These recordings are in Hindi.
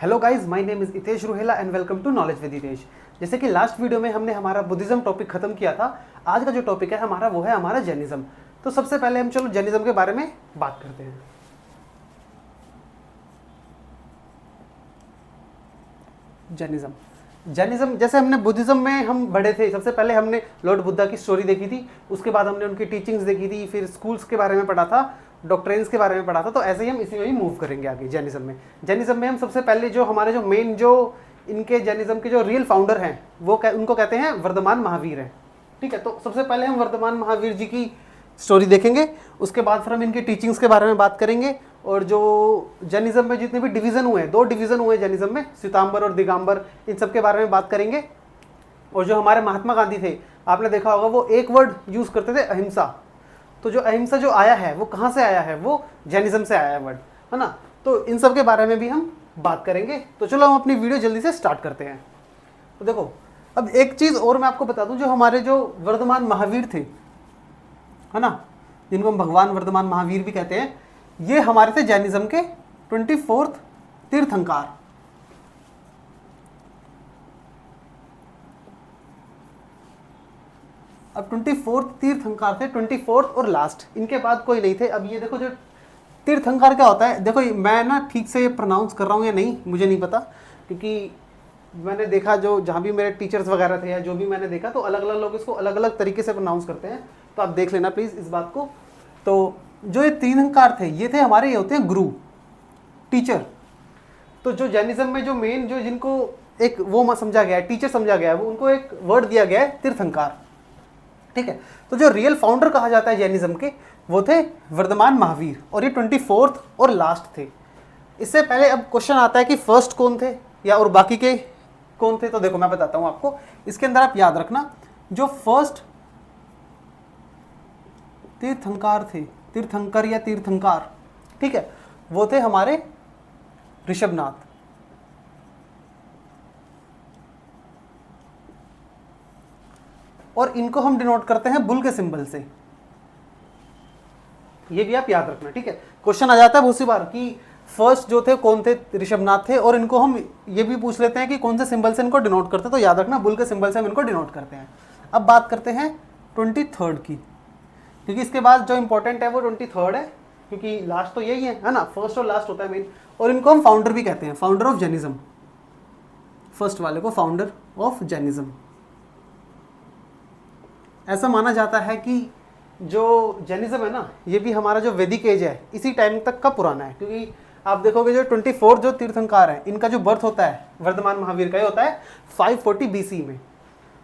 Hello guys, my name is Hitesh Ruhela and welcome to knowledge with Hitesh. जैसे कि लास्ट वीडियो में हमने हमारा बुद्धिज्म टॉपिक खत्म किया था। आज का जो टॉपिक है हमारा वो है हमारा जैनिज्म। तो सबसे पहले हम चलो जैनिज्म के बारे में बात करते हैं। जैनिज्म जैसे हमने बुद्धिज्म में हम बड़े थे, सबसे पहले हमने लॉर्ड बुद्धा की स्टोरी देखी थी, उसके बाद हमने उनकी टीचिंग्स देखी थी, फिर स्कूल्स के बारे में पढ़ा था, डॉक्ट्रेन्स के बारे में पढ़ा था। तो ऐसे ही हम इसी में ही मूव करेंगे आगे जैनिज्म में हम सबसे पहले जो हमारे जो मेन जो इनके जैनिज्म के जो रियल फाउंडर हैं वो उनको कहते हैं वर्धमान महावीर हैं। ठीक है, तो सबसे पहले हम वर्धमान महावीर जी की स्टोरी देखेंगे, उसके बाद फिर हम इनकी टीचिंग्स के बारे में बात करेंगे। और जो जैनिज्म में जितने भी डिवीज़न हुए हैं, 2 डिवीज़न हुए जैनिज्म में, श्वेतांबर और दिगंबर, इन सब के बारे में बात करेंगे। और जो हमारे महात्मा गांधी थे, आपने देखा होगा वो एक वर्ड यूज़ करते थे, अहिंसा। तो जो अहिंसा जो आया है वो कहाँ से आया है, वो जैनिज्म से आया है वर्ड, है ना। तो इन सब के बारे में भी हम बात करेंगे। तो चलो हम अपनी वीडियो जल्दी से स्टार्ट करते हैं। तो देखो, अब एक चीज़ और मैं आपको बता दूं, जो हमारे जो वर्धमान महावीर थे, है ना, जिनको हम भगवान वर्धमान महावीर भी कहते हैं, ये हमारे थे जैनिज्म के 24th तीर्थंकार। अब 24th तीर्थंकार थे, 24th और लास्ट, इनके बाद कोई नहीं थे। अब ये देखो, जो तीर्थंकार क्या होता है, देखो मैं ना ठीक से ये प्रोनाउंस कर रहा हूँ या नहीं मुझे नहीं पता, क्योंकि मैंने देखा जो जहाँ भी मेरे टीचर्स वगैरह थे या जो भी मैंने देखा, तो अलग अलग लोग इसको अलग अलग तरीके से प्रोनाउंस करते हैं। तो आप देख लेना प्लीज़ इस बात को। तो जो ये तीर्थंकार थे, ये थे हमारे, ये होते हैं गुरु, टीचर। तो जो जैनिज्म में जो मेन जो जिनको एक वो समझा गया है, टीचर समझा गया है, वो उनको एक वर्ड दिया गया है तीर्थंकार। ठीक है, तो जो रियल फाउंडर कहा जाता है जैनिज्म के, वो थे वर्धमान महावीर, और ये 24th और लास्ट थे। इससे पहले अब क्वेश्चन आता है कि फर्स्ट कौन थे या और बाकी के कौन थे। तो देखो मैं बताता हूं आपको, इसके अंदर आप याद रखना, जो फर्स्ट तीर्थंकार थे, तीर्थंकर या तीर्थंकार, ठीक है, वो थे हमारे ऋषभनाथ। और इनको हम डिनोट करते हैं बुल के सिंबल से, ये भी आप याद रखना। ठीक है, क्वेश्चन आ जाता है बहुत सी बार कि फर्स्ट जो थे कौन थे, ऋषभनाथ थे, और इनको हम ये भी पूछ लेते हैं कि कौन से सिंबल से इनको डिनोट करते हैं। तो याद रखना, बुल के सिंबल से हम इनको डिनोट करते हैं। अब बात करते हैं 23rd की, क्योंकि इसके बाद जो इंपॉर्टेंट है वो 23rd है, क्योंकि लास्ट तो यही है ना, फर्स्ट और लास्ट होता है मेन। और इनको हम फाउंडर भी कहते हैं, फाउंडर ऑफ जैनिज्म, फर्स्ट वाले को फाउंडर ऑफ जैनिज्म। ऐसा माना जाता है कि जो जैनिज्म है ना, ये भी हमारा जो वैदिक एज है इसी टाइम तक का पुराना है। क्योंकि आप देखोगे जो 24 जो तीर्थंकार है, इनका जो बर्थ होता है वर्धमान महावीर का, ये होता है 540 BC में।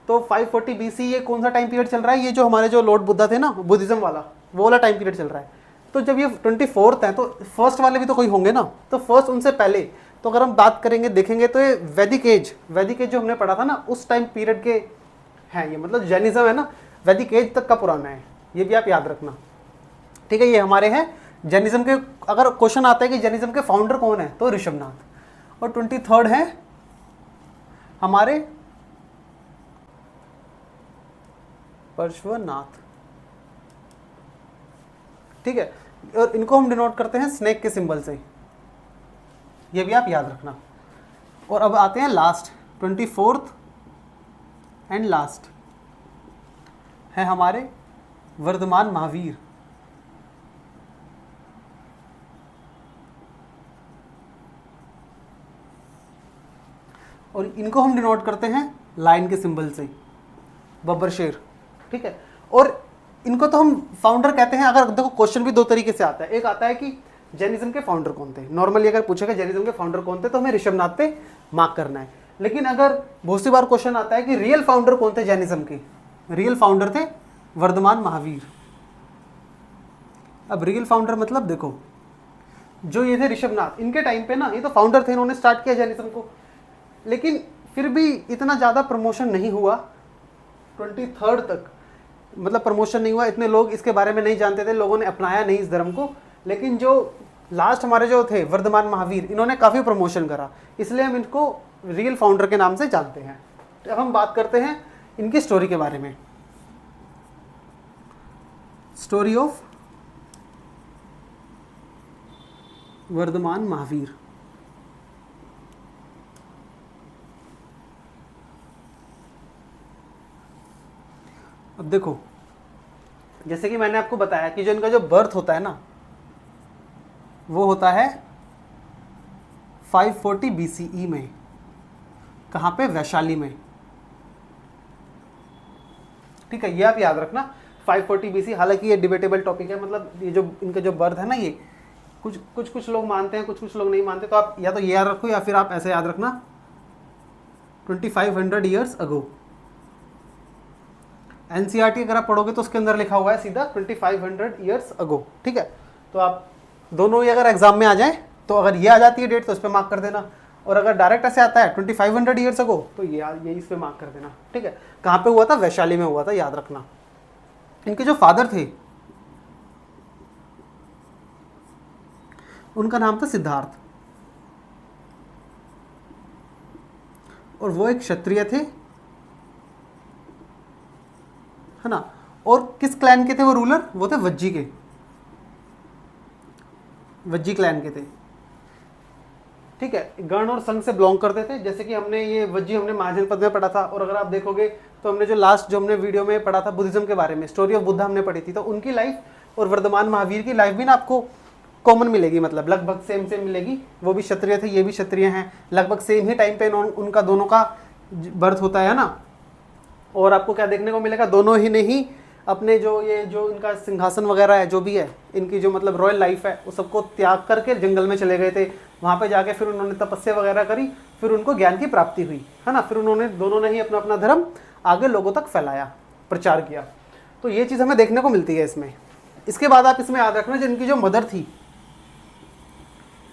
तो 540 BC ये कौन सा टाइम पीरियड चल रहा है, ये जो हमारे जो लॉर्ड बुद्धा थे ना, बुद्धिज्म वाला, वो वाला टाइम पीरियड चल रहा है। तो जब ये 24th है, तो फर्स्ट वाले भी तो कोई होंगे ना, तो फर्स्ट उनसे पहले, तो अगर हम बात करेंगे देखेंगे तो ये वैदिक एज जो हमने पढ़ा था ना, उस टाइम पीरियड के हैं ये, मतलब जैनिज्म है ना, वैदिक एज तक का पुराना है, ये भी आप याद रखना। ठीक है, ये हमारे हैं जैनिज्म के। अगर क्वेश्चन आता है कि जैनिज्म के फाउंडर कौन है, तो ऋषभनाथ। और 23rd है हमारे पार्श्वनाथ। ठीक है, और इनको हम डिनोट करते हैं स्नेक के सिंबल से, ये भी आप याद रखना। और अब आते हैं लास्ट, 24th एंड लास्ट है हमारे वर्धमान महावीर। और इनको हम डिनोट करते हैं लाइन के सिंबल से, बब्बर शेर। ठीक है, और इनको तो हम फाउंडर कहते हैं। अगर देखो क्वेश्चन भी 2 तरीके से आता है, एक आता है कि जैनिज्म के फाउंडर कौन थे, नॉर्मली अगर पूछेगा जैनिज्म के फाउंडर कौन थे, तो हमें ऋषभनाथ पे मार्क करना है। लेकिन अगर बहुत सी बार क्वेश्चन आता है कि रियल फाउंडर कौन थे जैनिज्म के, रियल फाउंडर थे वर्धमान महावीर। अब रियल फाउंडर मतलब देखो, जो ये थे ऋषभनाथ, इनके टाइम पे ना, ये तो फाउंडर थे, इन्होंने स्टार्ट किया जैनिज्म को, लेकिन फिर भी इतना ज़्यादा प्रमोशन नहीं हुआ 23rd तक, मतलब प्रमोशन नहीं हुआ, इतने लोग इसके बारे में नहीं जानते थे, लोगों ने अपनाया नहीं इस धर्म को। लेकिन जो लास्ट हमारे जो थे वर्धमान महावीर, इन्होंने काफ़ी प्रमोशन करा, इसलिए हम इनको रियल फाउंडर के नाम से जानते हैं। तो अब हम बात करते हैं इनकी स्टोरी के बारे में। Story of Vardhaman Mahavir. अब देखो, जैसे कि मैंने आपको बताया कि जो इनका जो बर्थ होता है ना, वो होता है 540 BCE में। कहाँ पे? वैशाली में। ठीक है, ये आप याद रखना 540 BC। हालांकि ये डिबेटेबल टॉपिक है, मतलब ये जो इनका जो बर्थ है ना, ये कुछ लोग मानते हैं, कुछ लोग नहीं मानते। तो आप या तो ये याद रखो या फिर आप ऐसे याद रखना 2500 ईयर्स अगो। एनसीईआरटी अगर आप पढ़ोगे तो उसके अंदर लिखा हुआ है सीधा 2500 ईयर्स अगो। ठीक है, तो आप दोनों ही अगर एग्जाम में आ जाए तो अगर ये आ जाती है डेट तो इस पर मार्क कर देना, और अगर डायरेक्ट ऐसे आता है 2500 ईयर्स अगो तो ये इस पे मार्क कर देना। ठीक है, कहाँ पे हुआ था? वैशाली में हुआ था, याद रखना। इनके जो फादर थे उनका नाम था सिद्धार्थ, और वो एक क्षत्रिय थे, है ना। और किस क्लैन के थे वो रूलर? वो थे वज्जी के, वज्जी क्लैन के थे। ठीक है, गण और संघ से बिलोंग करते थे। जैसे कि हमने ये वज्जी हमने महाजनपद में पढ़ा था, और अगर आप देखोगे तो हमने जो लास्ट जो हमने वीडियो में पढ़ा था बुद्धिज्म के बारे में, स्टोरी ऑफ बुद्धा हमने पढ़ी थी, तो उनकी लाइफ और वर्तमान महावीर की लाइफ भी ना आपको कॉमन मिलेगी, मतलब लगभग सेम सेम मिलेगी। वो भी क्षत्रिय थे, ये भी क्षत्रिय हैं, लगभग सेम ही टाइम पे उनका दोनों का बर्थ होता है ना। और आपको क्या देखने को मिलेगा? दोनों ही ने ही अपने जो इनका सिंहासन वगैरह है, जो भी है इनकी जो मतलब रॉयल लाइफ है, वो सबको त्याग करके जंगल में चले गए थे। वहाँ पे जाके फिर उन्होंने तपस्या वगैरह करी, फिर उनको ज्ञान की प्राप्ति हुई, है ना। फिर दोनों ने ही अपना अपना धर्म आगे लोगों तक फैलाया, प्रचार किया। तो ये चीज़ हमें देखने को मिलती है इसमें। इसके बाद आप इसमें याद रखना जो इनकी जो मदर थी,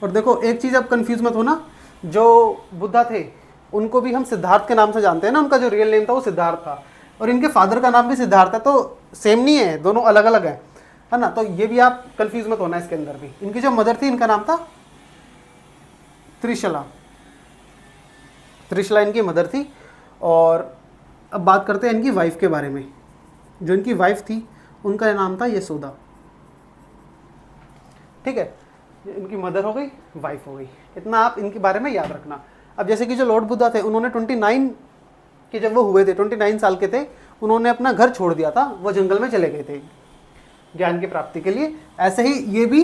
और देखो एक चीज़ आप कन्फ्यूज मत होना, जो बुद्धा थे उनको भी हम सिद्धार्थ के नाम से जानते हैं ना, उनका जो रियल नेम था वो सिद्धार्थ था, और इनके फादर का नाम भी सिद्धार्थ है, तो सेम नहीं है, दोनों अलग अलग है ना। तो ये भी आप कंफ्यूज मत होना इसके अंदर भी। इनकी जो मदर थी इनका नाम था त्रिशला, त्रिशला इनकी मदर थी। और अब बात करते हैं इनकी वाइफ के बारे में। जो इनकी वाइफ थी उनका नाम था यशोदा। ठीक है, इनकी मदर हो गई, वाइफ हो गई, इतना आप इनके बारे में याद रखना। अब जैसे कि जो लॉर्ड बुद्धा थे उन्होंने 29 के जब वो हुए थे, 29 साल के थे, उन्होंने अपना घर छोड़ दिया था, वो जंगल में चले गए थे ज्ञान की प्राप्ति के लिए। ऐसे ही ये भी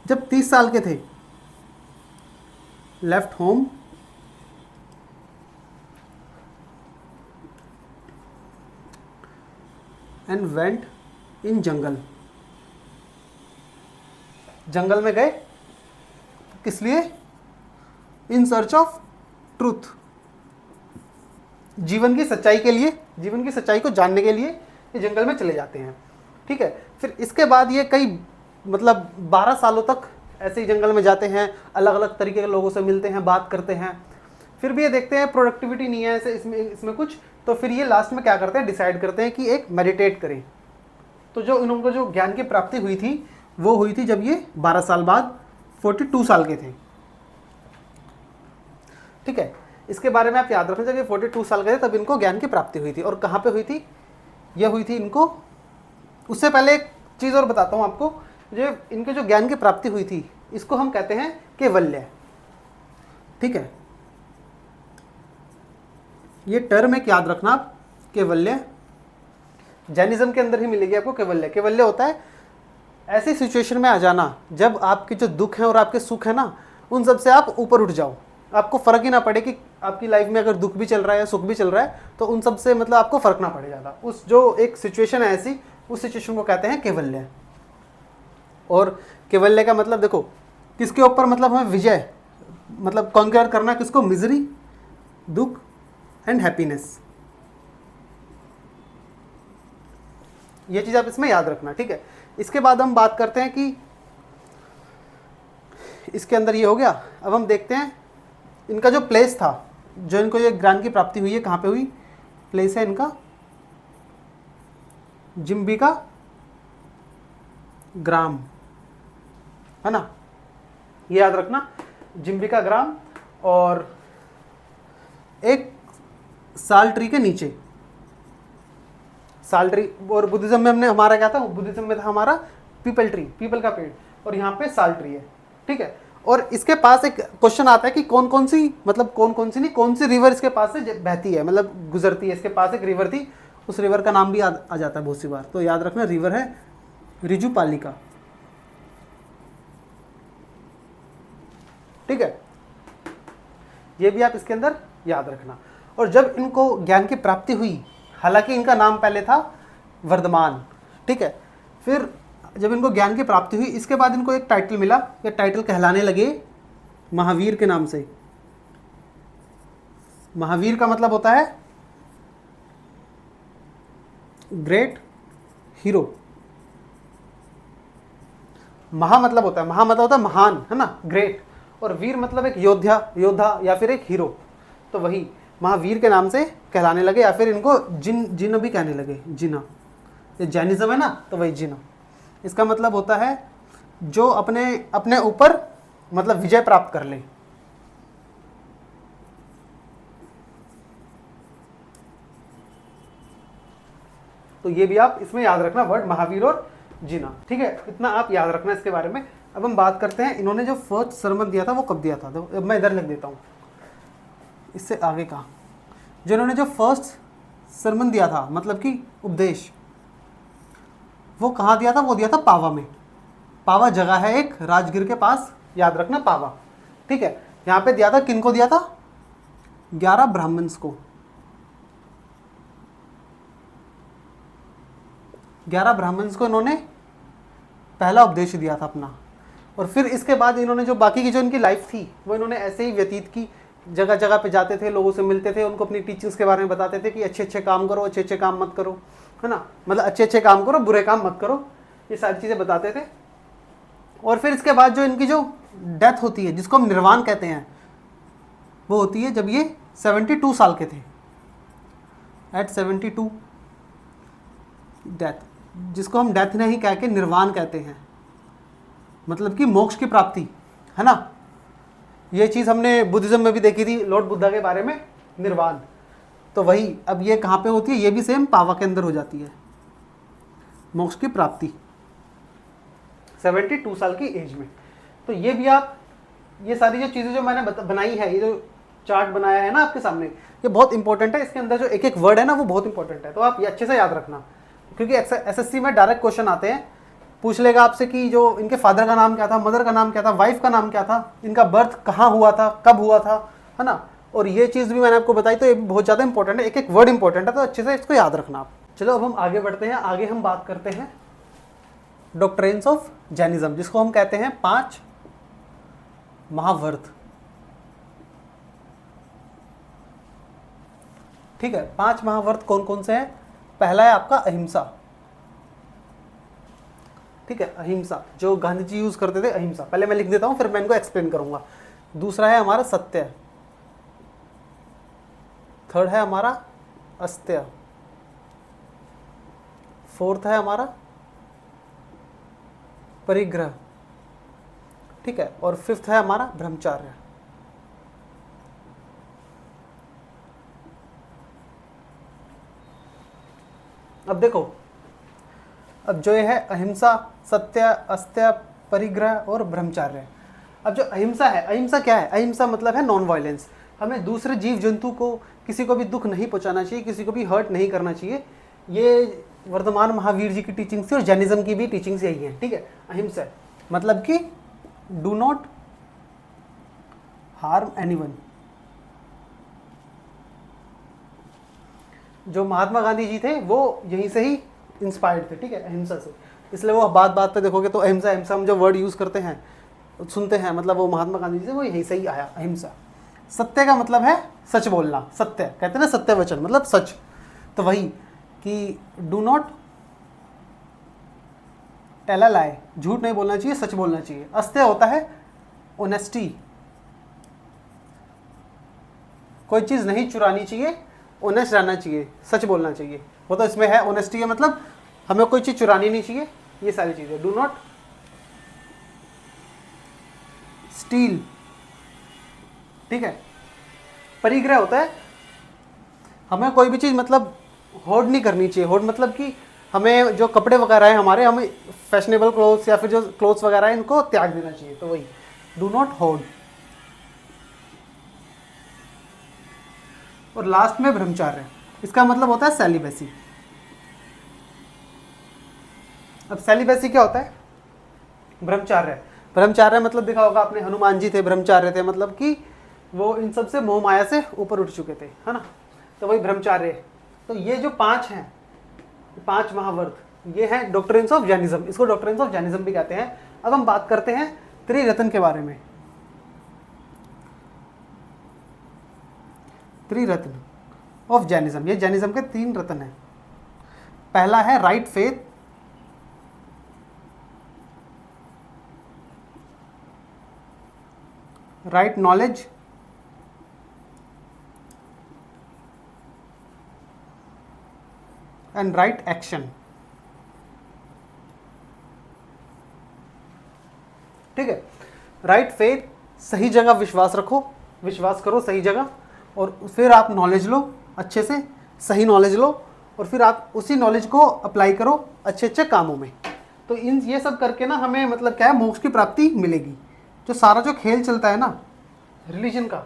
जब 30 साल के थे left home and went in jungle. जंगल में गए किस लिए? इन सर्च ऑफ ट्रूथ, जीवन की सच्चाई के लिए, जीवन की सच्चाई को जानने के लिए ये जंगल में चले जाते हैं। ठीक है, फिर इसके बाद ये कई मतलब 12 सालों तक ऐसे ही जंगल में जाते हैं, अलग अलग तरीके के लोगों से मिलते हैं, बात करते हैं। फिर भी ये देखते हैं प्रोडक्टिविटी नहीं है ऐसे इसमें कुछ, तो फिर ये लास्ट में क्या करते हैं? डिसाइड करते हैं कि एक मेडिटेट करें। तो जो इनको जो ज्ञान की प्राप्ति हुई थी वो हुई थी जब ये 12 साल बाद 42 साल के थे। ठीक है, इसके बारे में आप याद रखें, जब ये 42 साल के थे तब इनको ज्ञान की प्राप्ति हुई थी। और कहाँ पे हुई थी? यह हुई थी इनको, उससे पहले एक चीज़ और बताता हूँ आपको। जो इनके जो ज्ञान की प्राप्ति हुई थी इसको हम कहते हैं कैवल्य। ठीक है, ये टर्म एक याद रखना आप, कैवल्य। जैनिज्म के अंदर ही मिलेगी आपको कैवल्य। कैवल्य होता है ऐसी सिचुएशन में आ जाना जब आपके जो दुख हैं और आपके सुख है ना, उन सब से आप ऊपर उठ जाओ। आपको फ़र्क ही ना पड़े कि आपकी लाइफ में अगर दुख भी चल रहा है या सुख भी चल रहा है, तो उन सब से मतलब आपको फ़र्क ना पड़े ज़्यादा। उस जो एक सिचुएशन है ऐसी, उस सिचुएशन को कहते हैं कैवल्य। और कैवल्य का मतलब देखो किसके ऊपर, मतलब हमें विजय, मतलब कॉन्कर करना किसको? मिजरी, दुख एंड हैप्पीनेस। ये चीज़ आप इसमें याद रखना। ठीक है, इसके बाद हम बात करते हैं कि इसके अंदर ये हो गया। अब हम देखते हैं इनका जो प्लेस था, जो इनको ये ज्ञान की प्राप्ति हुई है, कहाँ पे हुई? प्लेस है इनका जिम्बिका ग्राम, है ना, ये याद रखना, जिम्बिका ग्राम। और एक साल ट्री के नीचे, साल ट्री। और बुद्धिज्म में हमने हमारा क्या था? बुद्धिज्म में था हमारा पीपल ट्री, पीपल का पेड़, और यहाँ पे साल ट्री है। ठीक है, और इसके पास एक क्वेश्चन आता है कि कौन कौन सी रिवर इसके पास से बहती है, मतलब गुजरती है। इसके पास एक रिवर थी उस रिवर का नाम भी आ जाता है बहुत सी बार। तो याद रखना रिवर है ऋजुपालिका। ठीक है, ये भी आप इसके अंदर याद रखना। और जब इनको ज्ञान की प्राप्ति हुई, हालांकि इनका नाम पहले था वर्धमान, ठीक है, फिर जब इनको ज्ञान की प्राप्ति हुई इसके बाद इनको एक टाइटल मिला, ये टाइटल कहलाने लगे महावीर के नाम से। महावीर का मतलब होता है ग्रेट हीरो। महा मतलब होता है महान, है ना, ग्रेट। और वीर मतलब एक योद्धा या फिर एक हीरो। तो वही महावीर के नाम से कहलाने लगे, या फिर इनको जिन भी कहने लगे, जिना। ये जैनिज्म है ना, तो वही जिना। इसका मतलब होता है जो अपने ऊपर मतलब विजय प्राप्त कर ले। तो ये भी आप इसमें याद रखना, वर्ड महावीर और जिना। ठीक है, इतना आप याद रखना इसके बारे में। अब हम बात करते हैं इन्होंने जो फर्स्ट सरमन दिया था वो कब दिया था। तो अब मैं इधर लिख देता हूँ, इससे आगे का जो इन्होंने जो फर्स्ट सरमन दिया था, मतलब कि उपदेश, वो कहाँ दिया था? वो दिया था पावा में। पावा जगह है एक राजगीर के पास, याद रखना पावा। ठीक है, यहाँ पे दिया था, किनको दिया था? 11 ब्राह्मण्स को। 11 ब्राह्मण्स को इन्होंने पहला उपदेश दिया था अपना। और फिर इसके बाद इन्होंने जो बाकी की जो इनकी लाइफ थी वो इन्होंने ऐसे ही व्यतीत की। जगह जगह पे जाते थे, लोगों से मिलते थे, उनको अपनी टीचिंग्स के बारे में बताते थे कि अच्छे अच्छे काम करो, अच्छे अच्छे काम मत करो, है ना, मतलब अच्छे अच्छे काम करो, बुरे काम मत करो, ये सारी चीज़ें बताते थे। और फिर इसके बाद जो इनकी जो डेथ होती है, जिसको हम निर्वाण कहते हैं, वो होती है जब ये 72 साल के थे। एट 72 डेथ, जिसको हम डेथ नहीं कह के निर्वाण कहते हैं, मतलब कि मोक्ष की प्राप्ति, है ना। ये चीज़ हमने बुद्धिज्म में भी देखी थी, लॉर्ड बुद्धा के बारे में, निर्वाण। तो वही अब ये कहाँ पे होती है? ये भी सेम पावा के अंदर हो जाती है, मोक्ष की प्राप्ति 72 साल की एज में। तो ये भी आप, ये सारी जो चीज़ें जो मैंने बनाई है, ये जो चार्ट बनाया है ना आपके सामने, ये बहुत इंपॉर्टेंट है। इसके अंदर जो एक एक वर्ड है ना, वो बहुत इंपॉर्टेंट है। तो आप ये अच्छे से याद रखना, क्योंकि एसएससी में डायरेक्ट क्वेश्चन आते हैं। पूछ लेगा आपसे कि जो इनके फादर का नाम क्या था, मदर का नाम क्या था, वाइफ का नाम क्या था, इनका बर्थ कहाँ हुआ था, कब हुआ था, है ना। और ये चीज़ भी मैंने आपको बताई, तो ये बहुत ज़्यादा इंपॉर्टेंट है, एक एक वर्ड इंपॉर्टेंट है, तो अच्छे से इसको याद रखना आप। चलो अब हम आगे बढ़ते हैं। आगे हम बात करते हैं डॉक्ट्रिन्स ऑफ जैनिज्म, जिसको हम कहते हैं 5 महाव्रत। ठीक है, 5 महाव्रत कौन कौन से हैं? पहला है आपका अहिंसा। ठीक है, अहिंसा जो गांधी जी यूज करते थे, अहिंसा। पहले मैं लिख देता हूं, फिर मैं इनको एक्सप्लेन करूंगा। दूसरा है हमारा सत्य। थर्ड है हमारा अस्त्य। फोर्थ है हमारा परिग्रह। ठीक है, और फिफ्थ है हमारा ब्रह्मचर्य। अब देखो, अब जो ये है अहिंसा, सत्य, अस्त्य, परिग्रह और ब्रह्मचर्य। अब जो अहिंसा है, अहिंसा क्या है? अहिंसा मतलब है नॉन वायलेंस। हमें दूसरे जीव जंतु को, किसी को भी दुख नहीं पहुंचाना चाहिए, किसी को भी हर्ट नहीं करना चाहिए। ये वर्धमान महावीर जी की टीचिंग थी और जैनिज्म की भी टीचिंग्स यही है। ठीक है, अहिंसा मतलब कि डू नॉट हार्म एनीवन। जो महात्मा गांधी जी थे वो यहीं से ही इंस्पायर्ड थे। ठीक है, अहिंसा से। इसलिए वो बात बात पे देखोगे तो अहिंसा, अहिंसा हम जो वर्ड यूज़ करते हैं, सुनते हैं, मतलब वो महात्मा गांधी जी से वो यहीं से ही आया, अहिंसा। सत्य का मतलब है सच बोलना। सत्य कहते हैं ना, सत्य वचन मतलब सच। तो वही कि डू नॉट टेल अ लाई, झूठ नहीं बोलना चाहिए, सच बोलना चाहिए। अस्त्य होता है ऑनेस्टी, कोई चीज़ नहीं चुरानी चाहिए, ऑनेस्ट रहना चाहिए, सच बोलना चाहिए। वो तो इसमें है, ऑनेस्टी है मतलब हमें कोई चीज़ चुरानी नहीं चाहिए, ये सारी चीज़ें। Do not steel. ठीक है, परिग्रह होता है हमें कोई भी चीज़ मतलब होर्ड नहीं करनी चाहिए। होर्ड मतलब कि हमें जो कपड़े वगैरह हैं हमारे, हमें फैशनेबल क्लोथ्स या फिर जो क्लोथ्स वगैरह हैं इनको त्याग देना चाहिए। तो वही डू नॉट होर्ड। और लास्ट में ब्रह्मचर्य, इसका मतलब होता है सेलिबेसी। अब सेलिबेसी क्या होता है? ब्रह्मचार्य। ब्रह्मचार्य मतलब देखा होगा आपने, हनुमान जी थे ब्रह्मचार्य थे, मतलब कि वो इन सब से मोह माया से ऊपर उठ चुके थे, है ना, तो वही ब्रह्मचार्य। तो ये जो 5 हैं, 5 महाव्रत, ये हैं डॉक्ट्रिन्स ऑफ जैनिज्म, इसको डॉक्ट्रिन्स ऑफ जैनिज्म भी कहते हैं। अब हम बात करते हैं त्रिरत्न के बारे में। त्रिरत्न ऑफ जैनिज्म, ये जैनिज्म के 3 रत्न हैं। पहला है right faith, right knowledge, and right action. ठीक है, राइट फेथ, सही जगह विश्वास रखो, विश्वास करो सही जगह, और फिर आप नॉलेज लो अच्छे से, सही नॉलेज लो, और फिर आप उसी नॉलेज को अप्लाई करो अच्छे अच्छे कामों में। तो इन ये सब करके ना हमें मतलब क्या है, मोक्ष की प्राप्ति मिलेगी। जो सारा जो खेल चलता है ना रिलीजन का,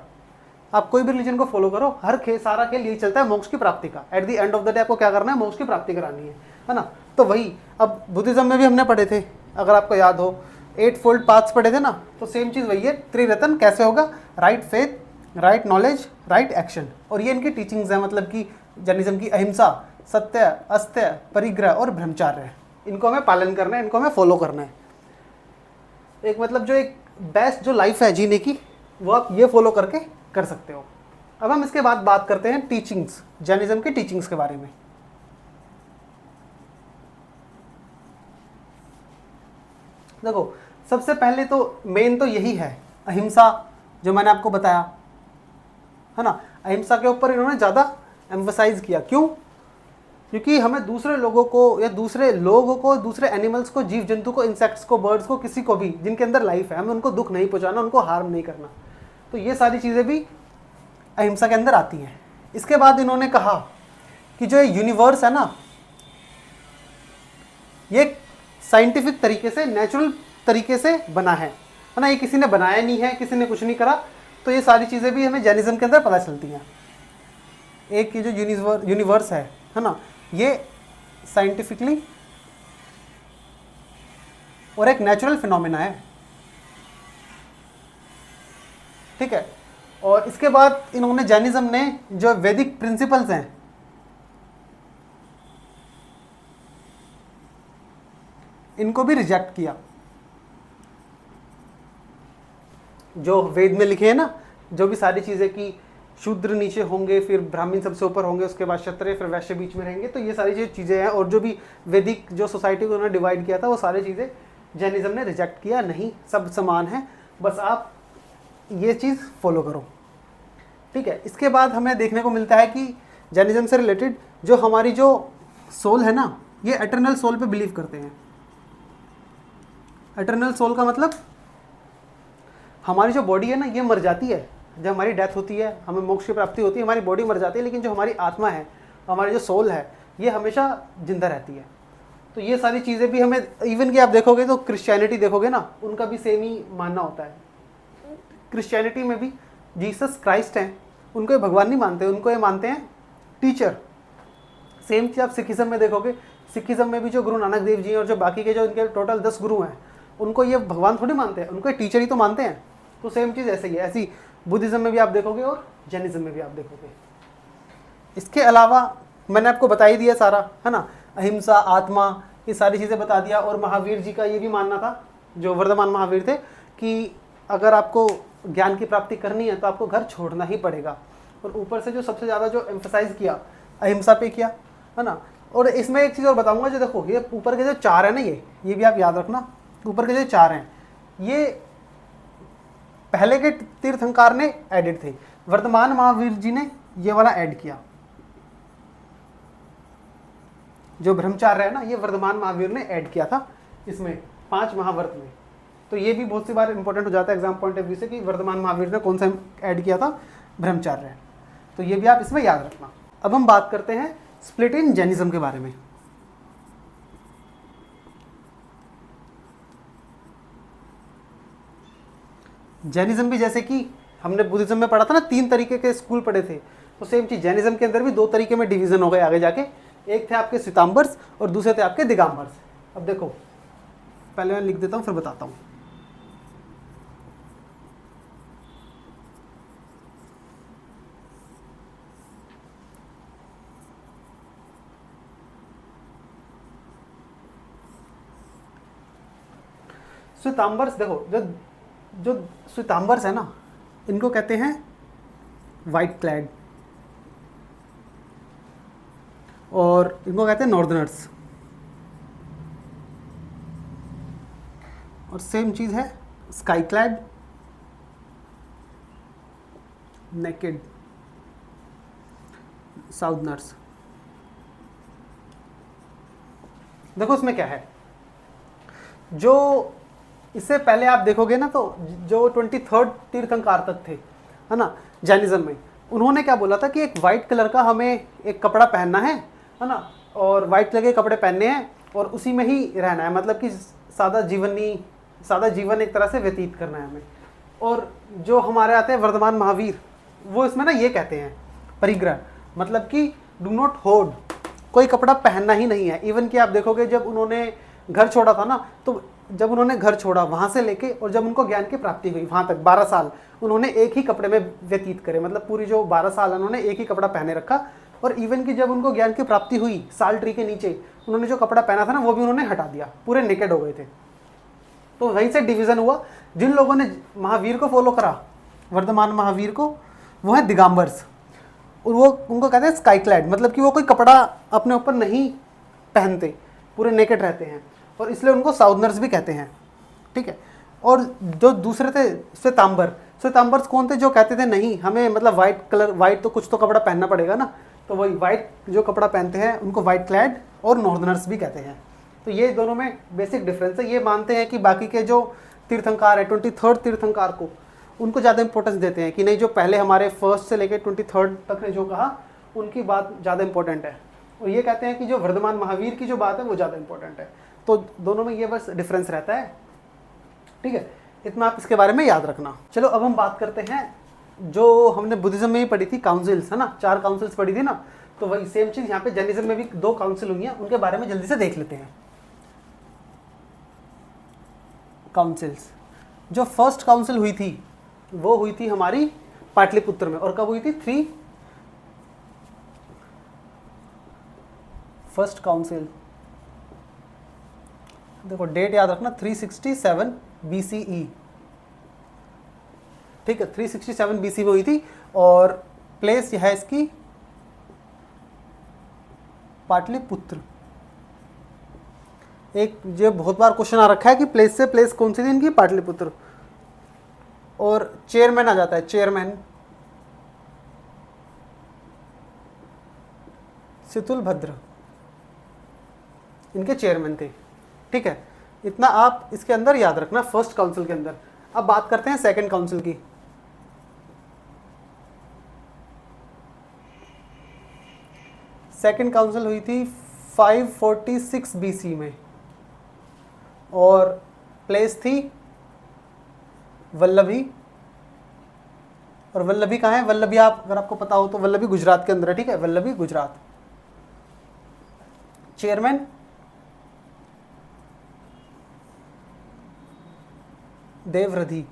आप कोई भी रिलीजन को फॉलो करो, हर सारा खेल यही चलता है मोक्ष की प्राप्ति का। At the end of the day आपको क्या करना है, मोक्ष की प्राप्ति करानी है ना। तो वही अब बुद्धिज्म में भी हमने पढ़े थे, अगर आपको याद हो, 8 फोल्ड पाथ्स पढ़े थे ना, तो सेम चीज़ वही है। त्रिरत्न कैसे होगा? Right faith, right knowledge, right action. और ये इनकी टीचिंग्स है, मतलब कि जैनिज्म की अहिंसा, सत्य, अस्त्य, परिग्रह और ब्रह्मचार्य, इनको हमें पालन करना है, इनको हमें फॉलो करना है। एक मतलब जो एक बेस्ट जो लाइफ है जीने की, वो आप ये फॉलो करके कर सकते हो। अब हम इसके बाद बात करते हैं टीचिंग्स, जैनिज्म की टीचिंग्स के बारे में। देखो, सबसे पहले तो मेन तो यही है अहिंसा, जो मैंने आपको बताया, है ना। अहिंसा के ऊपर इन्होंने ज़्यादा एम्फसाइज किया। क्यों? क्योंकि हमें दूसरे लोगों को, या दूसरे एनिमल्स को, जीव जंतु को, इंसेक्ट्स को, बर्ड्स को, किसी को भी जिनके अंदर लाइफ है, हमें उनको दुख नहीं पहुंचाना, उनको हार्म नहीं करना। तो ये सारी चीज़ें भी अहिंसा के अंदर आती हैं। इसके बाद इन्होंने कहा कि जो यूनिवर्स है ना, ये साइंटिफिक तरीके से, नेचुरल तरीके से बना है ना, ये किसी ने बनाया नहीं है, किसी ने कुछ नहीं करा। तो ये सारी चीज़ें भी हमें जैनिज्म के अंदर पता चलती हैं। एक ये जो यूनिवर्स है ना, ये साइंटिफिकली और एक नेचुरल फिनोमेना है। ठीक है, और इसके बाद इन्होंने, जैनिज्म ने जो वैदिक प्रिंसिपल्स हैं, इनको भी रिजेक्ट किया। जो वेद में लिखे हैं ना, जो भी सारी चीज़ें कि शूद्र नीचे होंगे, फिर ब्राह्मण सबसे ऊपर होंगे, उसके बाद क्षत्रिय, फिर वैश्य बीच में रहेंगे, तो ये सारी जो चीज़ें हैं, और जो भी वैदिक जो सोसाइटी को उन्होंने डिवाइड किया था, वो सारी चीज़ें जैनिज्म ने रिजेक्ट किया। नहीं, सब समान है, बस आप ये चीज़ फॉलो करो। ठीक है, इसके बाद हमें देखने को मिलता है कि जैनिज्म से रिलेटेड जो हमारी जो सोल है ना, ये एटर्नल सोल पे बिलीव करते हैं। एटर्नल सोल का मतलब हमारी जो बॉडी है ना, ये मर जाती है, जब हमारी डेथ होती है, हमें मोक्ष की प्राप्ति होती है, हमारी बॉडी मर जाती है, लेकिन जो हमारी आत्मा है, हमारी जो सोल है, ये हमेशा जिंदा रहती है। तो ये सारी चीज़ें भी हमें, इवन कि आप देखोगे तो क्रिश्चियनिटी देखोगे ना, उनका भी सेम ही मानना होता है। क्रिश्चियनिटी में भी जीसस क्राइस्ट हैं, उनको ये भगवान नहीं मानते, उनको ये मानते हैं टीचर। सेम चीज़ आप सिखिज़म में देखोगे, सिखिज़म में भी जो गुरु नानक देव जी हैं और जो बाकी के जो इनके टोटल 10 गुरु हैं, उनको ये भगवान थोड़ी मानते हैं, उनको टीचर ही तो मानते हैं। तो सेम चीज़ ऐसे ही है, ऐसी बुद्धिज़्म में भी आप देखोगे और जैनिज्म में भी आप देखोगे। इसके अलावा मैंने आपको बता ही दिया सारा, है ना, अहिंसा, आत्मा, ये सारी चीज़ें बता दिया। और महावीर जी का ये भी मानना था, जो वर्धमान महावीर थे, कि अगर आपको ज्ञान की प्राप्ति करनी है तो आपको घर छोड़ना ही पड़ेगा। और ऊपर से जो सबसे ज़्यादा जो एम्फसाइज किया, अहिंसा पे किया, है ना। और इसमें एक चीज़ और बताऊंगा, जो देखो ये ऊपर के जो 4 हैं ना, ये भी आप याद रखना, ऊपर के जो 4 हैं, ये पहले के तीर्थंकर ने एडिट थे, वर्तमान महावीर जी ने ये वाला ऐड किया। जो ब्रह्मचार्य है ना, ये वर्तमान महावीर ने ऐड किया था इसमें 5 महाव्रत में। तो ये भी बहुत सी बार इंपॉर्टेंट हो जाता है एग्जाम पॉइंट ऑफ व्यू से, कि वर्तमान महावीर ने कौन सा ऐड किया था, ब्रह्मचार्य। तो ये भी आप इसमें याद रखना। अब हम बात करते हैं स्प्लिट इन जैनिज्म के बारे में। जैनिज्म भी, जैसे कि हमने बुद्धिज्म में पढ़ा था ना, 3 तरीके के स्कूल पढ़े थे, तो सेम चीज जैनिज्म के अंदर भी 2 तरीके में डिवीजन हो गए आगे जाके। एक थे आपके श्वेतांबर्स और दूसरे थे आपके दिगंबर्स। अब देखो, पहले मैं लिख देता हूँ फिर बताता हूँ। श्वेतांबर्स देखो, जो जो श्वेतांबर्स है ना, इनको कहते हैं वाइट क्लैड, और इनको कहते हैं नॉर्दर्नर्स। और सेम चीज़ है स्काई क्लैड, नेकेड, साउदर्नर्स। देखो इसमें क्या है, जो इससे पहले आप देखोगे ना तो जो 23rd तीर्थंकर तक थे, है ना, जैनिज्म में, उन्होंने क्या बोला था कि एक वाइट कलर का हमें एक कपड़ा पहनना है ना, और वाइट कलर के कपड़े पहनने हैं और उसी में ही रहना है, मतलब कि सादा जीवन एक तरह से व्यतीत करना है हमें। और जो हमारे आते हैं वर्धमान महावीर, वो इसमें ना ये कहते हैं परिग्रह, मतलब कि डू नॉट होर्ड, कोई कपड़ा पहनना ही नहीं है। इवन कि आप देखोगे जब उन्होंने घर छोड़ा था ना, तो जब उन्होंने घर छोड़ा वहाँ से लेके और जब उनको ज्ञान की प्राप्ति हुई वहाँ तक 12 साल उन्होंने एक ही कपड़े में व्यतीत करे, मतलब पूरी जो 12 साल उन्होंने एक ही कपड़ा पहने रखा। और इवन कि जब उनको ज्ञान की प्राप्ति हुई साल ट्री के नीचे, उन्होंने जो कपड़ा पहना था ना वो भी उन्होंने हटा दिया, पूरे नेकेड हो गए थे। तो वहीं से डिवीज़न हुआ। जिन लोगों ने महावीर को फॉलो करा, वर्धमान महावीर को, वो है दिगंबर्स, और वो उनको कहते हैं स्काई क्लैड, मतलब कि वो कोई कपड़ा अपने ऊपर नहीं पहनते, पूरे नेकेड रहते हैं, और इसलिए उनको साउदर्नर्स भी कहते हैं, ठीक है। और जो दूसरे थे श्वेतांबर्स कौन थे, जो कहते थे नहीं हमें मतलब वाइट तो कुछ तो कपड़ा पहनना पड़ेगा ना, तो वही वाइट जो कपड़ा पहनते हैं उनको वाइट क्लैड और नॉर्दर्नर्स भी कहते हैं। तो ये दोनों में बेसिक डिफरेंस है। ये मानते हैं कि बाकी के जो तीर्थंकार है 23rd तीर्थंकार को, उनको ज़्यादा इंपॉर्टेंस देते हैं कि नहीं, जो पहले हमारे 1st से लेकर 23rd तक ने जो कहा उनकी बात ज़्यादा इंपॉर्टेंट है, और ये कहते हैं कि जो वर्धमान महावीर की जो बात है वो ज़्यादा इंपॉर्टेंट है। तो दोनों में ये बस डिफरेंस रहता है, ठीक है। इतना आप इसके बारे में याद रखना। चलो अब हम बात करते हैं जो हमने बुद्धिज्म में ही पढ़ी थी, काउंसिल्स, है ना, 4 काउंसिल्स पढ़ी थी ना, तो वही सेम चीज़ यहाँ पे जैनिज्म में भी 2 काउंसिल हुई हैं, उनके बारे में जल्दी से देख लेते हैं। काउंसिल्स, जो फर्स्ट काउंसिल हुई थी वो हुई थी हमारी पाटलिपुत्र में, और कब हुई थी? फर्स्ट काउंसिल, देखो डेट याद रखना, 367 BCE, ठीक है, 367 BC में हुई थी, और प्लेस यह है इसकी पाटलिपुत्र। एक जो बहुत बार क्वेश्चन आ रखा है कि प्लेस से प्लेस कौन सी थी इनकी, पाटलिपुत्र। और चेयरमैन आ जाता है, चेयरमैन सितुलभद्र, इनके चेयरमैन थे, ठीक है। इतना आप इसके अंदर याद रखना फर्स्ट काउंसिल के अंदर। अब बात करते हैं सेकंड काउंसिल की। सेकंड काउंसिल हुई थी 546 BC में, और प्लेस थी वल्लभी। और वल्लभी कहाँ है? वल्लभी आप अगर आपको पता हो तो वल्लभी गुजरात के अंदर है, ठीक है, वल्लभी गुजरात। चेयरमैन देवरधि।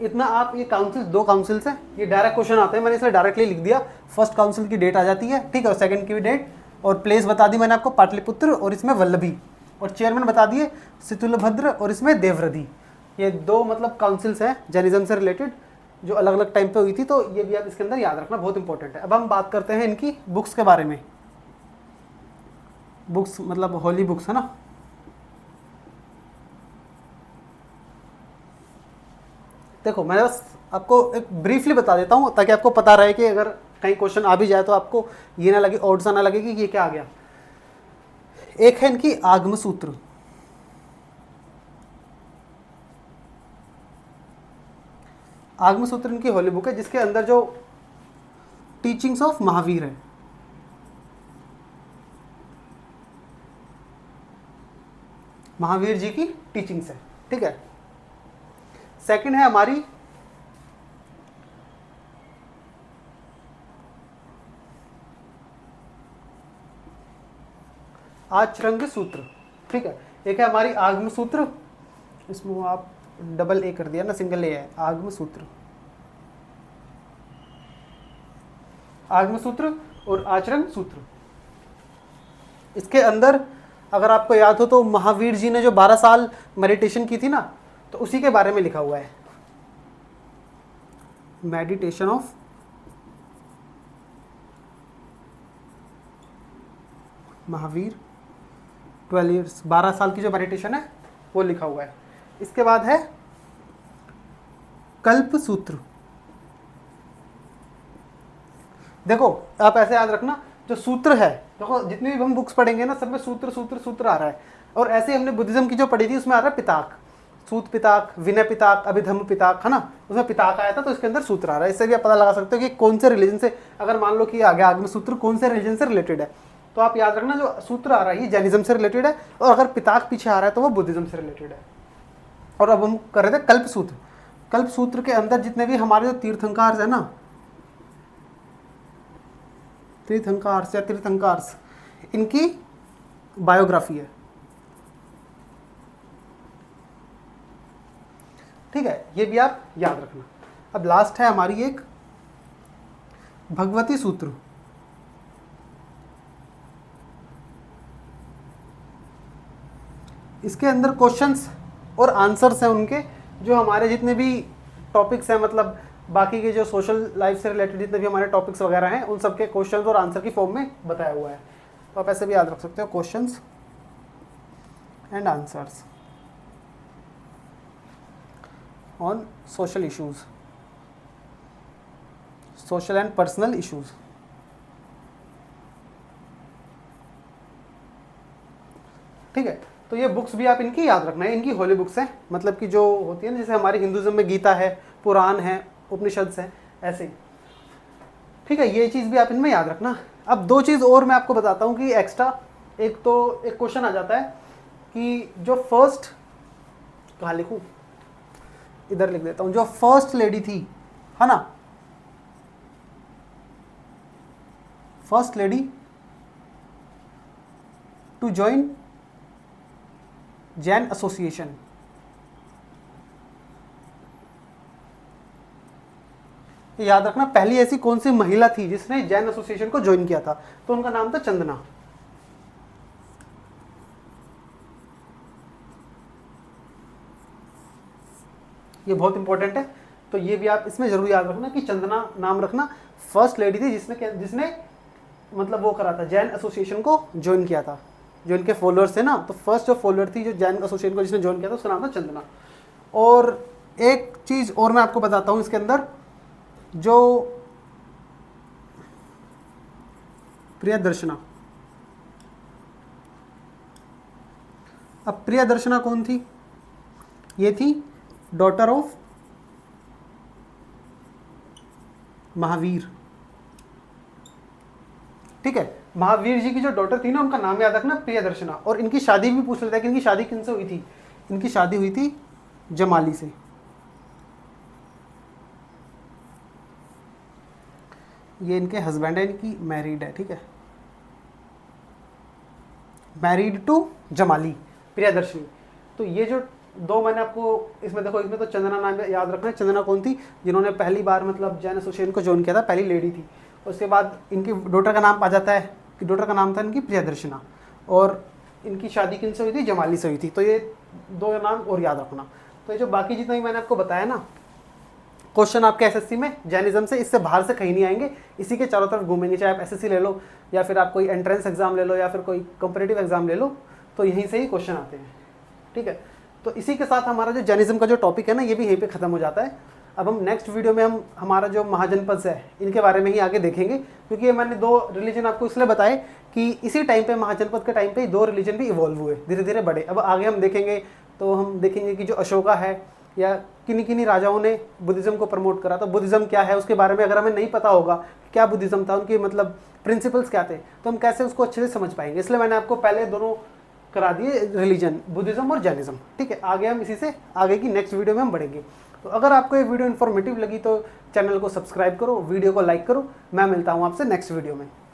इतना आप, ये काउंसिल 2 काउंसिल्स हैं, ये डायरेक्ट क्वेश्चन आते हैं, मैंने इसलिए डायरेक्टली लिख दिया। फर्स्ट काउंसिल की डेट आ जाती है, ठीक है, और सेकंड की भी डेट, और प्लेस बता दी मैंने आपको पाटलिपुत्र, और इसमें वल्लभी, और चेयरमैन बता दिए सितुलभद्र, और इसमें देवरधि। ये 2 मतलब काउंसिल्स हैं जैनिज्म से रिलेटेड, जो अलग अलग टाइम पे हुई थी, तो ये भी आप इसके अंदर याद रखना, बहुत इंपॉर्टेंट है। अब हम बात करते हैं इनकी बुक्स के बारे में। बुक्स मतलब होली बुक्स, है ना। देखो मैं बस आपको एक ब्रीफली बता देता हूँ ताकि आपको पता रहे कि अगर कहीं क्वेश्चन आ भी जाए तो आपको ये ना लगे, ऑड सा ना लगे कि ये क्या आ गया। एक है इनकी आगम सूत्र, आगम सूत्र इनकी होली बुक है, जिसके अंदर जो टीचिंग्स ऑफ महावीर है, महावीर जी की टीचिंग्स है, ठीक है। सेकंड है हमारी आचरंग सूत्र, ठीक है। एक है हमारी आगम सूत्र, इसमें वो आप डबल ए कर दिया ना, सिंगल ए है, आगम सूत्र, आगम सूत्र और आचरण सूत्र। इसके अंदर अगर आपको याद हो तो महावीर जी ने जो 12 साल मेडिटेशन की थी ना, तो उसी के बारे में लिखा हुआ है, मेडिटेशन ऑफ महावीर 12 ईयर्स, 12 साल की जो मेडिटेशन है वो लिखा हुआ है। इसके बाद है कल्प सूत्र। देखो आप ऐसे याद रखना, जो सूत्र है, देखो जितनी भी हम बुक्स पढ़ेंगे ना, सब में सूत्र सूत्र सूत्र आ रहा है। और ऐसे हमने बुद्धिज्म की जो पढ़ी थी उसमें आ रहा है पिताक, सूत पिताक, विनय पिताक, अभिधम्म पिताक, है ना, उसमें पिताक आया था तो इसके अंदर सूत्र आ रहा है। इससे भी आप पता लगा सकते हो कि कौन से रिलीजन से, अगर मान लो कि आगे आगम सूत्र कौन से रिलीजन से रिलेटेड है, तो आप याद रखना जो सूत्र आ रहा है ये जैनिज्म से रिलेटेड है, और अगर पिताक पीछे आ रहा है तो वो बुद्धिज्म से रिलेटेड है। और अब हम कर रहे थे कल्प सूत्र। कल्प सूत्र के अंदर जितने भी हमारे जो तीर्थंकार है ना, तीर्थंकार या तीर्थंकार, इनकी बायोग्राफी है, ठीक है, ये भी आप याद रखना। अब लास्ट है हमारी एक भगवती सूत्र। इसके अंदर क्वेश्चंस और आंसर्स हैं उनके, जो हमारे जितने भी टॉपिक्स हैं, मतलब बाकी के जो सोशल लाइफ से रिलेटेड जितने भी हमारे टॉपिक्स वगैरह हैं, उन सबके क्वेश्चंस और आंसर की फॉर्म में बताया हुआ है। तो आप ऐसे भी याद रख सकते हो, questions and answers on social issues, social and personal issues. ठीक है, तो ये बुक्स भी आप इनकी याद रखना है, इनकी होली बुक्स हैं, मतलब कि जो होती है ना, जैसे हमारे हिंदुज़म में गीता है, पुराण है, उपनिषद है, ऐसे ही। ठीक है, ये चीज़ भी आप इनमें याद रखना। अब दो चीज़ और मैं आपको बताता हूँ कि एक्स्ट्रा, एक तो एक क्वेश्चन आ जाता है कि जो फर्स्ट, कहाँ लिखूँ, इधर लिख देता हूँ, जो फर्स्ट लेडी थी, है ना, first lady to join Jain association, याद रखना पहली ऐसी कौन सी महिला थी जिसने जैन एसोसिएशन को ज्वाइन किया था, तो उनका नाम था चंदना। ये बहुत इंपॉर्टेंट है, तो ये भी आप इसमें जरूर याद रखना कि चंदना नाम रखना, फर्स्ट लेडी थी जिसने मतलब वो करा था, जैन एसोसिएशन को ज्वाइन किया था। जो इनके फॉलोअर्स थे ना, तो फर्स्ट जो फॉलोअर थी जो जैन एसोसिएशन को जिसने ज्वाइन किया था, उसका नाम था चंदना। और एक चीज़ और मैं आपको बताता हूँ इसके अंदर, जो प्रियदर्शना, अब प्रियदर्शना कौन थी, ये थी डॉटर ऑफ महावीर। ठीक है, महावीर जी की जो डॉटर थी ना, उनका नाम याद रखना प्रियदर्शना। और इनकी शादी भी पूछ लेता है कि इनकी शादी किनसे हुई थी, इनकी शादी हुई थी जमाली से। ये इनके हस्बैंड है, इनकी मैरिड है, ठीक है, मैरिड टू जमाली, प्रियदर्शनी। तो ये जो दो मैंने आपको इसमें देखो, इसमें तो चंदना नाम याद रखना है। चंदना कौन थी, जिन्होंने पहली बार मतलब जैन एसोसिएशन को ज्वाइन किया था, पहली लेडी थी। उसके बाद इनकी डॉटर का नाम आ जाता है कि डॉटर का नाम था इनकी प्रियदर्शना, और इनकी शादी किनसे हुई थी, जमाली से हुई थी। तो ये दो नाम और याद रखना। तो ये जो बाकी जितना भी मैंने आपको बताया ना, क्वेश्चन आपके एसएससी में जैनिज्म से, इससे बाहर से कहीं नहीं आएंगे, इसी के चारों तरफ घूमेंगे। चाहे आप एसएससी ले लो, या फिर आप कोई एंट्रेंस एग्जाम ले लो, या फिर कोई कॉम्पिटिटिव एग्जाम ले लो, तो यहीं से ही क्वेश्चन आते हैं। ठीक है, तो इसी के साथ हमारा जो जैनिज्म का जो टॉपिक है ना, ये भी यहीं पे ख़त्म हो जाता है। अब हम नेक्स्ट वीडियो में हम हमारा जो महाजनपद है, इनके बारे में ही आगे देखेंगे, क्योंकि ये मैंने दो रिलीजन आपको इसलिए बताए कि इसी टाइम पे, महाजनपद के टाइम पे, दो रिलीजन भी इवॉल्व हुए, धीरे धीरे बढ़े। अब आगे हम देखेंगे तो हम देखेंगे कि जो अशोका है या किन्हीं किन्हीं राजाओं ने बुद्धिज़्म को प्रमोट करा, तो बुद्धिज़्म क्या है उसके बारे में अगर हमें नहीं पता होगा क्या बुद्धिज़्म था, उनकी मतलब प्रिंसिपल्स क्या थे, तो हम कैसे उसको अच्छे से समझ पाएंगे। इसलिए मैंने आपको पहले दोनों करा दिए रिलीजन, बुद्धिज़्म और जैनिज्म। ठीक है, आगे हम इसी से आगे की नेक्स्ट वीडियो में हम बढ़ेंगे। तो अगर आपको ये वीडियो इन्फॉर्मेटिव लगी तो चैनल को सब्सक्राइब करो, वीडियो को लाइक करो। मैं मिलता हूँ आपसे नेक्स्ट वीडियो में।